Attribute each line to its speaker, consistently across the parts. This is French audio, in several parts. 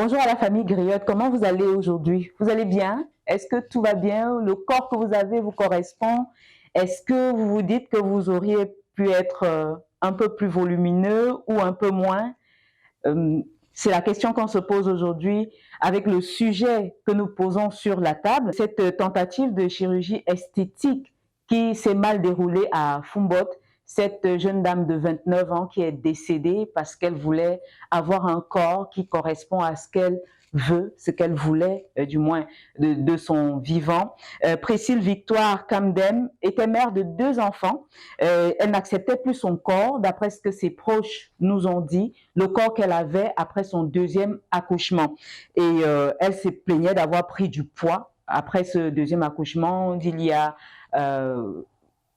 Speaker 1: Bonjour à la famille Griotte, comment vous allez aujourd'hui? Vous allez bien? Est-ce que tout va bien? Le corps que vous avez vous correspond? Est-ce que vous vous dites que vous auriez pu être un peu plus volumineux ou un peu moins? C'est la question qu'on se pose aujourd'hui avec le sujet que nous posons sur la table, cette tentative de chirurgie esthétique qui s'est mal déroulée à Foumbot, cette jeune dame de 29 ans qui est décédée parce qu'elle voulait avoir un corps qui correspond à ce qu'elle veut, ce qu'elle voulait, du moins de son vivant. Priscille Victoire Kamdem était mère de 2 enfants. Elle n'acceptait plus son corps, d'après ce que ses proches nous ont dit, le corps qu'elle avait après son deuxième accouchement. Et elle se plaignait d'avoir pris du poids après ce deuxième accouchement d'il y a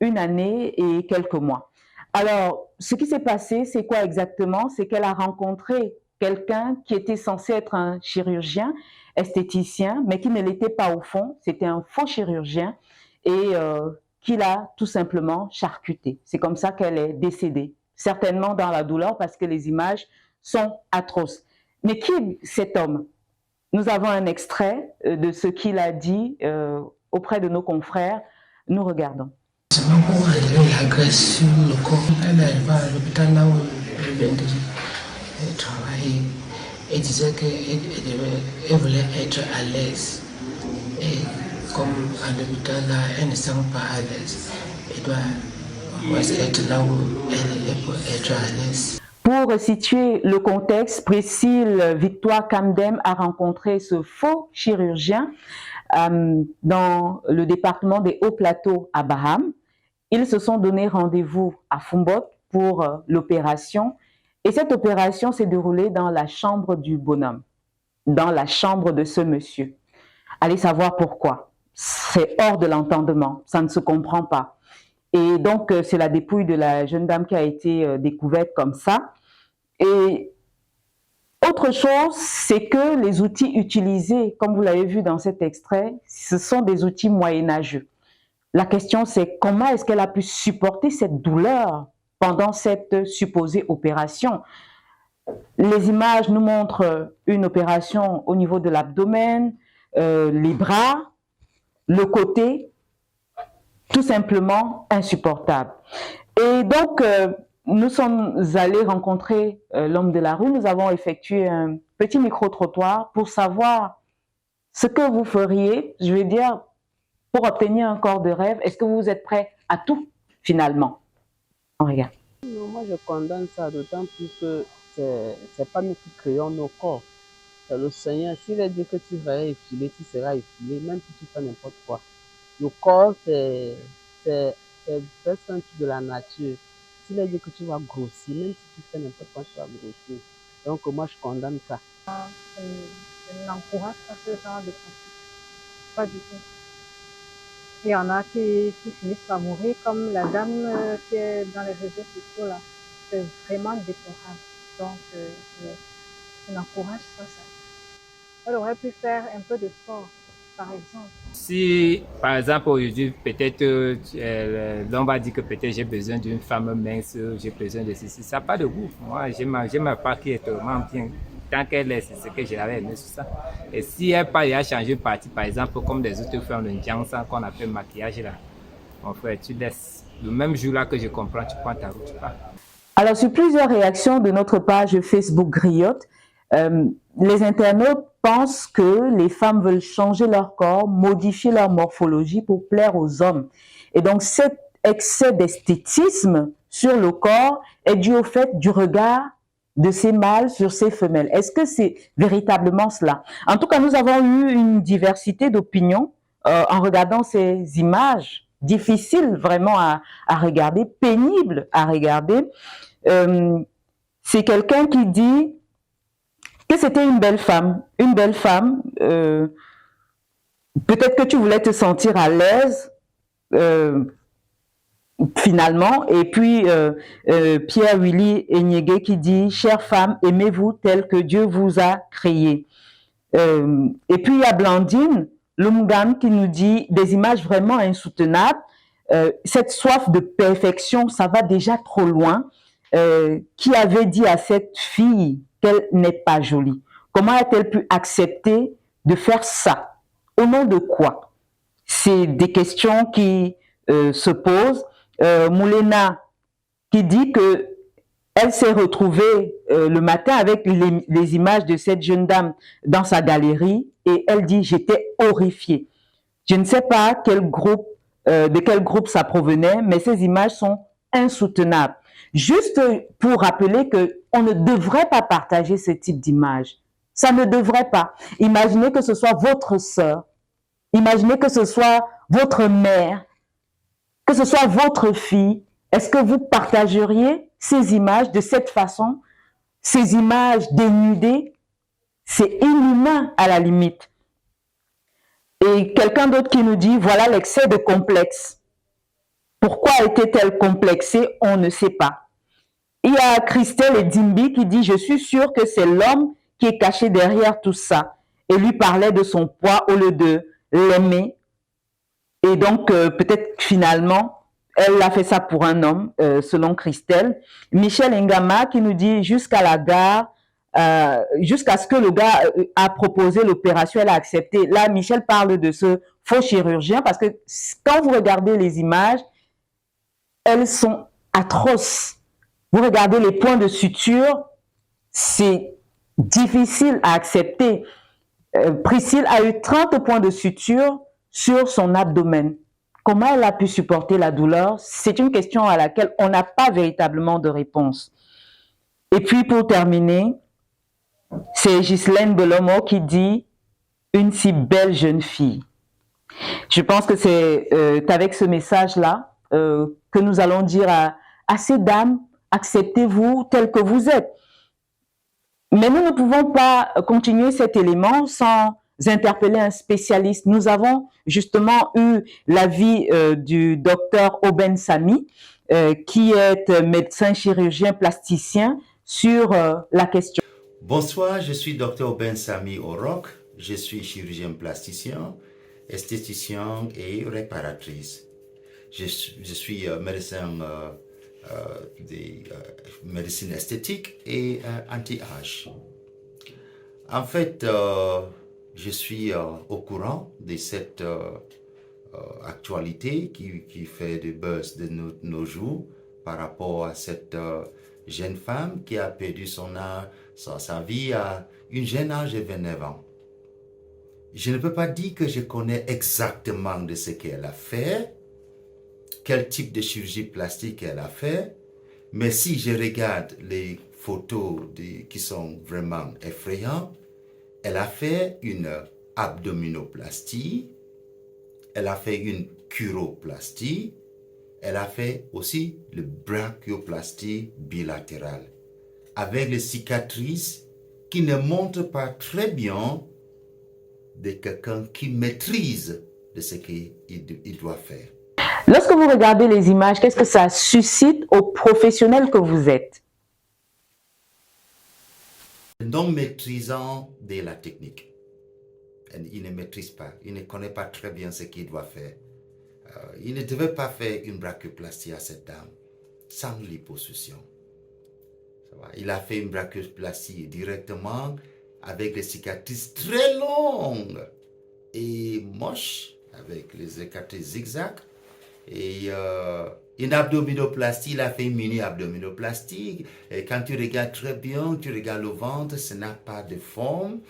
Speaker 1: 1 année et quelques mois. Alors, ce qui s'est passé, c'est quoi exactement? C'est qu'elle a rencontré quelqu'un qui était censé être un chirurgien, esthéticien, mais qui ne l'était pas au fond. C'était un faux chirurgien et qui l'a tout simplement charcuté. C'est comme ça qu'elle est décédée, certainement dans la douleur parce que les images sont atroces. Mais qui est cet homme? Nous avons un extrait de ce qu'il a dit auprès de nos confrères. Nous regardons.
Speaker 2: Elle disait qu'elle voulait être à l'aise. Et comme à l'hôpital, là, elle ne sent pas à l'aise. Elle doit être là où elle est pour être à l'aise.
Speaker 1: Pour situer le contexte, Priscille Victoire Kamdem a rencontré ce faux chirurgien dans le département des Hauts-Plateaux à Baham. Ils se sont donné rendez-vous à Foumbot pour l'opération. Et cette opération s'est déroulée dans la chambre du bonhomme, dans la chambre de ce monsieur. Allez savoir pourquoi. C'est hors de l'entendement, ça ne se comprend pas. Et donc, c'est la dépouille de la jeune dame qui a été découverte comme ça. Et autre chose, c'est que les outils utilisés, comme vous l'avez vu dans cet extrait, ce sont des outils moyenâgeux. La question, c'est comment est-ce qu'elle a pu supporter cette douleur pendant cette supposée opération? Les images nous montrent une opération au niveau de l'abdomen, les bras, le côté, tout simplement insupportable. Et donc, nous sommes allés rencontrer l'homme de la rue. Nous avons effectué un petit micro-trottoir pour savoir ce que vous feriez, je veux dire, pour obtenir un corps de rêve. Est-ce que vous êtes prêt à tout, finalement? On regarde.
Speaker 3: Non, moi, je condamne ça d'autant plus que c'est pas nous qui créons nos corps. C'est le Seigneur. S'il a dit que tu vas effiler, tu seras effilé, même si tu fais n'importe quoi. Le corps, c'est presque un truc de la nature. S'il a dit que tu vas grossir, même si tu fais n'importe quoi, tu vas grossir. Donc, moi, je condamne ça.
Speaker 4: Je n'encourage pas ce genre de pratique. Pas du tout. Il y en a qui finissent par mourir, comme la dame qui est dans les réseaux sociaux là. C'est vraiment déplorable. Donc, je n'encourage pas ça. Elle aurait pu faire un peu de sport, par exemple.
Speaker 5: Si, par exemple, aujourd'hui, peut-être, l'on va dire que peut-être j'ai besoin d'une femme mince, j'ai besoin de ceci, ça n'a pas de goût. Moi, j'ai ma part qui est vraiment bien. Tant qu'elle est, c'est ce que j'avais aimé sur ça. Et si elle part, il a changé de partie, par exemple, comme les autres femmes de Njansan qu'on appelle maquillage là, mon frère, tu laisses. Le même jour là que je comprends, tu prends ta route, tu pars.
Speaker 1: Alors, sur plusieurs réactions de notre page Facebook Griotte, les internautes pensent que les femmes veulent changer leur corps, modifier leur morphologie pour plaire aux hommes. Et donc, cet excès d'esthétisme sur le corps est dû au fait du regard de ces mâles sur ces femelles. Est-ce que c'est véritablement cela? En tout cas, nous avons eu une diversité d'opinions en regardant ces images difficiles vraiment à regarder, pénibles à regarder. C'est quelqu'un qui dit que c'était une belle femme. Une belle femme, peut-être que tu voulais te sentir à l'aise, finalement. Et puis, Pierre-Willy Enyege qui dit « Chère femme, aimez-vous tel que Dieu vous a créé ». Et puis, il y a Blandine Lumgan qui nous dit des images vraiment insoutenables. Cette soif de perfection, ça va déjà trop loin. Qui avait dit à cette fille qu'elle n'est pas jolie. Comment a-t-elle pu accepter de faire ça? Au nom de quoi? C'est des questions qui se posent. Moulena qui dit que elle s'est retrouvée le matin avec les images de cette jeune dame dans sa galerie et elle dit j'étais horrifiée. Je ne sais pas de quel groupe ça provenait, mais ces images sont insoutenables. Juste pour rappeler que on ne devrait pas partager ce type d'images. Ça ne devrait pas. Imaginez que ce soit votre sœur, imaginez que ce soit votre mère, que ce soit votre fille. Est-ce que vous partageriez ces images de cette façon? Ces images dénudées, c'est inhumain à la limite. Et quelqu'un d'autre qui nous dit, voilà l'excès de complexe. Pourquoi était-elle complexée? On ne sait pas. Il y a Christelle et Dimbi qui dit, je suis sûre que c'est l'homme qui est caché derrière tout ça. Et lui parlait de son poids au lieu de l'aimer. Et donc, peut-être finalement, elle a fait ça pour un homme, selon Christelle. Michel Ngama qui nous dit, jusqu'à la gare, jusqu'à ce que le gars a proposé l'opération, elle a accepté. Là, Michel parle de ce faux chirurgien parce que quand vous regardez les images, elles sont atroces. Vous regardez les points de suture, c'est difficile à accepter. Priscille a eu 30 points de suture sur son abdomen. Comment elle a pu supporter la douleur? C'est une question à laquelle on n'a pas véritablement de réponse. Et puis, pour terminer, c'est Ghislaine Belomo qui dit « Une si belle jeune fille ». Je pense que c'est avec ce message-là que nous allons dire à ces dames, acceptez-vous tel que vous êtes. Mais nous ne pouvons pas continuer cet élément sans interpeller un spécialiste. Nous avons justement eu l'avis du docteur Oben Sami, qui est médecin chirurgien plasticien, sur la question.
Speaker 6: Bonsoir, je suis docteur Oben Sami Orok. Je suis chirurgien plasticien, esthéticien et réparatrice. Je suis médecin de médecine esthétique et anti-âge. En fait, je suis au courant de cette actualité qui fait du buzz de nos jours par rapport à cette jeune femme qui a perdu sa vie à une jeune âge de 29 ans. Je ne peux pas dire que je connais exactement de ce qu'elle a fait, quel type de chirurgie plastique elle a fait, mais si je regarde les photos qui sont vraiment effrayantes, elle a fait une abdominoplastie, elle a fait une curoplastie, elle a fait aussi le brachioplastie bilatérale, avec les cicatrices qui ne montrent pas très bien de quelqu'un qui maîtrise de ce qu'il doit faire.
Speaker 1: Lorsque vous regardez les images, qu'est-ce que ça suscite aux professionnels que vous êtes?
Speaker 6: Non maîtrisant de la technique. Il ne maîtrise pas, il ne connaît pas très bien ce qu'il doit faire. Il ne devait pas faire une brachioplastie à cette dame sans liposuction. Il a fait une brachioplastie directement avec des cicatrices très longues et moches, avec les cicatrices zigzag. Et une abdominoplastie, il a fait une mini-abdominoplastie. Et quand tu regardes très bien, tu regardes le ventre, ça n'a pas de forme.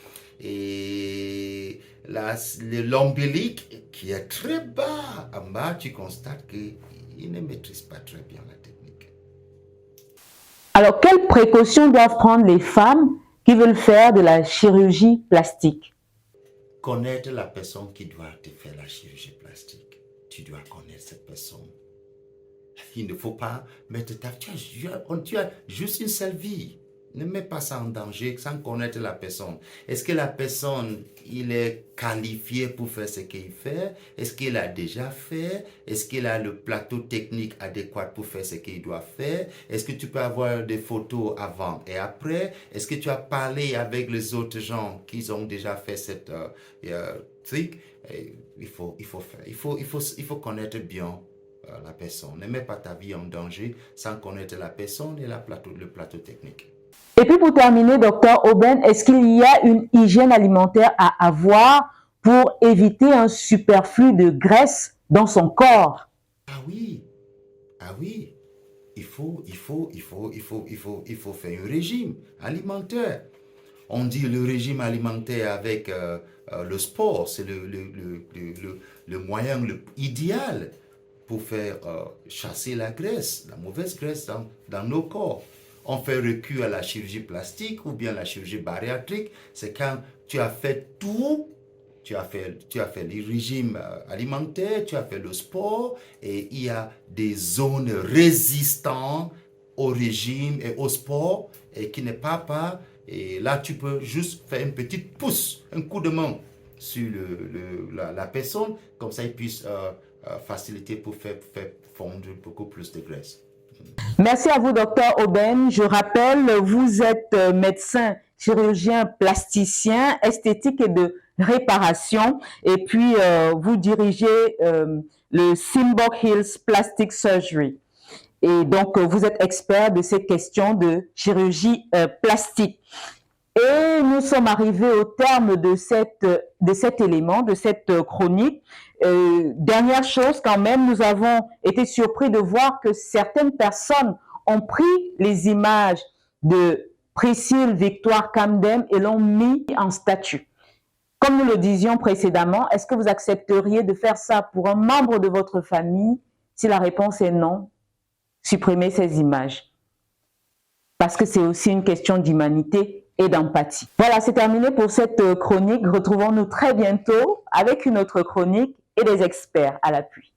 Speaker 6: Et l'ombilic, qui est très bas en bas, tu constates qu'il ne maîtrise pas très bien la technique.
Speaker 1: Alors, quelles précautions doivent prendre les femmes qui veulent faire de la chirurgie plastique?
Speaker 6: Connaître la personne qui doit te faire la chirurgie plastique. Tu dois connaître cette personne. Il ne faut pas mettre tu as juste une seule vie. Ne mets pas ça en danger sans connaître la personne. Est-ce que la personne, il est qualifié pour faire ce qu'il fait? Est-ce qu'il a déjà fait? Est-ce qu'il a le plateau technique adéquat pour faire ce qu'il doit faire? Est-ce que tu peux avoir des photos avant et après? Est-ce que tu as parlé avec les autres gens qui ont déjà fait cette truc? Il faut connaître bien la personne. Ne mets pas ta vie en danger sans connaître la personne et le plateau technique.
Speaker 1: Et puis pour terminer, docteur Aubin, est-ce qu'il y a une hygiène alimentaire à avoir pour éviter un superflu de graisse dans son corps?
Speaker 6: Ah oui, ah oui. Il faut faire un régime alimentaire. On dit le régime alimentaire avec le sport, c'est le moyen idéal pour faire chasser la graisse, la mauvaise graisse dans nos corps. On fait recours à la chirurgie plastique ou bien la chirurgie bariatrique. C'est quand tu as fait tout, tu as fait le régime alimentaire, tu as fait le sport et il y a des zones résistantes au régime et au sport et qui n'est pas. Et là, tu peux juste faire une petite pouce, un coup de main sur la personne, comme ça, il puisse faciliter pour faire fondre beaucoup plus de graisse.
Speaker 1: Merci à vous, docteur Aubin. Je rappelle, vous êtes médecin, chirurgien, plasticien, esthétique et de réparation. Et puis, vous dirigez le Simbok Hills Plastic Surgery. Et donc, vous êtes expert de ces questions de chirurgie plastique. Et nous sommes arrivés au terme de cet élément, de cette chronique. Dernière chose quand même, nous avons été surpris de voir que certaines personnes ont pris les images de Priscille Victoire Kamdem et l'ont mis en statut. Comme nous le disions précédemment, est-ce que vous accepteriez de faire ça pour un membre de votre famille? Si la réponse est non, supprimez ces images. Parce que c'est aussi une question d'humanité et d'empathie. Voilà, c'est terminé pour cette chronique. Retrouvons-nous très bientôt avec une autre chronique et des experts à l'appui.